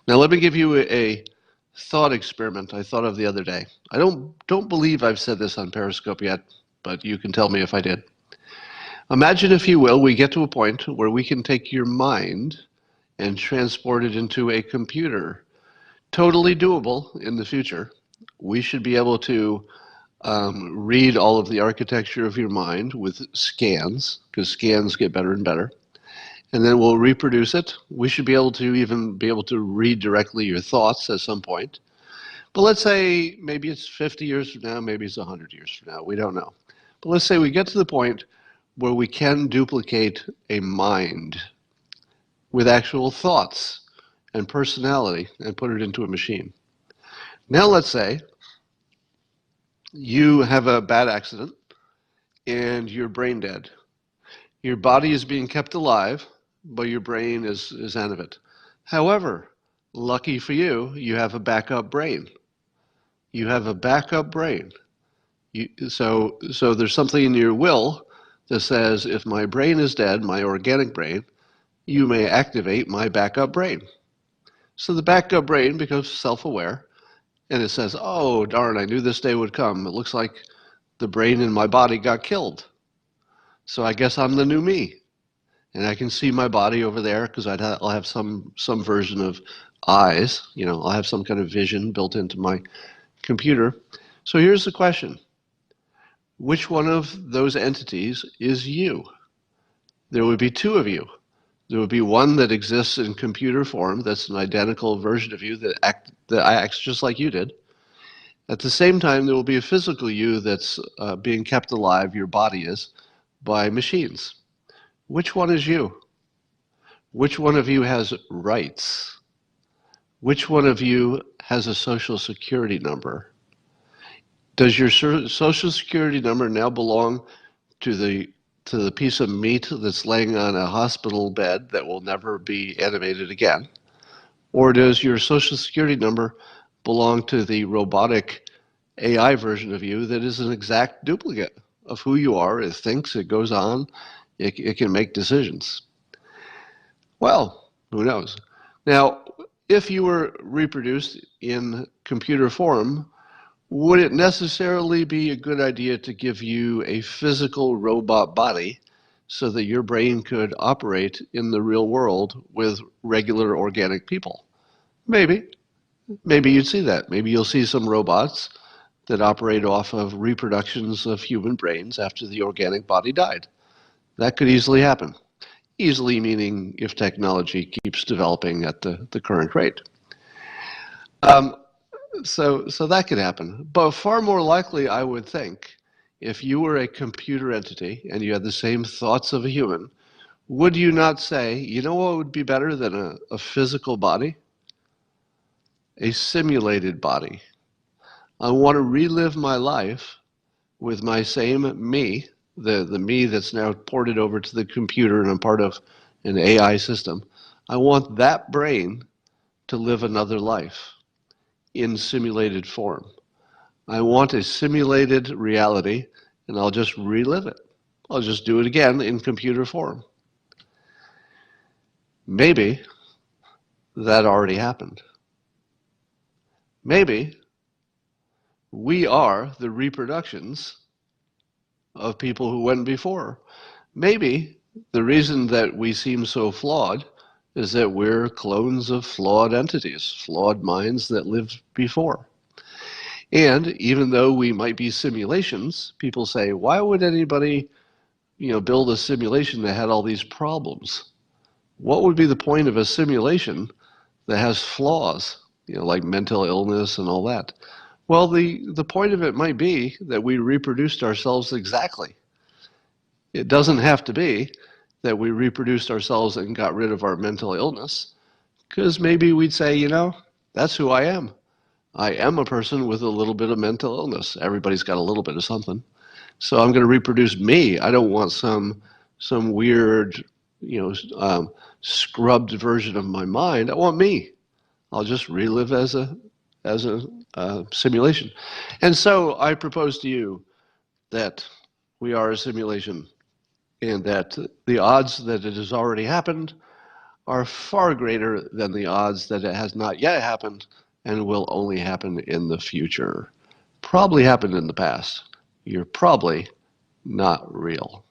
Now let me give you a thought experiment I thought of the other day. I don't believe I've said this on Periscope yet, but you can tell me if I did. Imagine, if you will, we get to a point where we can take your mind and transport it into a computer. Totally doable in the future. We should be able to read all of the architecture of your mind with scans, because scans get better and better. And then we'll reproduce it. We should be able to even be able to read directly your thoughts at some point. But let's say maybe it's 50 years from now, maybe it's 100 years from now. We don't know. But let's say we get to the point where we can duplicate a mind with actual thoughts and personality and put it into a machine. Now let's say you have a bad accident and you're brain dead. Your body is being kept alive, but your brain is out of it. However, lucky for you, you have a backup brain. You have a backup brain. So there's something in your will that says, if my brain is dead, my organic brain, you may activate my backup brain. So the backup brain becomes self-aware, and it says, oh, darn, I knew this day would come. It looks like the brain in my body got killed. So I guess I'm the new me. And I can see my body over there because I'll have some version of eyes. I'll have some kind of vision built into my computer. So here's the question. Which one of those entities is you? There would be two of you. There would be one that exists in computer form, that's an identical version of you that acts just like you did. At the same time, there will be a physical you that's being kept alive, your body is, by machines. Which one is you? Which one of you has rights? Which one of you has a social security number? Does your social security number now belong to the piece of meat that's laying on a hospital bed that will never be animated again? Or does your social security number belong to the robotic AI version of you that is an exact duplicate of who you are? It thinks, it goes on, it can make decisions. Well, who knows? Now, if you were reproduced in computer form, would it necessarily be a good idea to give you a physical robot body so that your brain could operate in the real world with regular organic people? Maybe. Maybe you'd see that. Maybe you'll see some robots that operate off of reproductions of human brains after the organic body died. That could easily happen. Easily meaning if technology keeps developing at the current rate. So that could happen. But far more likely, I would think, if you were a computer entity and you had the same thoughts of a human, would you not say, you know what would be better than a physical body? A simulated body. I want to relive my life with my same me, the me that's now ported over to the computer and I'm part of an AI system. I want that brain to live another life in simulated form. I want a simulated reality, and I'll just relive it. I'll just do it again in computer form. Maybe that already happened. Maybe we are the reproductions of people who went before. Maybe the reason that we seem so flawed is that we're clones of flawed entities, flawed minds that lived before. And even though we might be simulations, people say, why would anybody, build a simulation that had all these problems? What would be the point of a simulation that has flaws, like mental illness and all that? Well, the point of it might be that we reproduced ourselves exactly. It doesn't have to be that we reproduced ourselves and got rid of our mental illness, because maybe we'd say, that's who I am. I am a person with a little bit of mental illness. Everybody's got a little bit of something. So I'm going to reproduce me. I don't want some weird, scrubbed version of my mind. I want me. I'll just relive as a simulation. And so I propose to you that we are a simulation, and that the odds that it has already happened are far greater than the odds that it has not yet happened and will only happen in the future. Probably happened in the past. You're probably not real.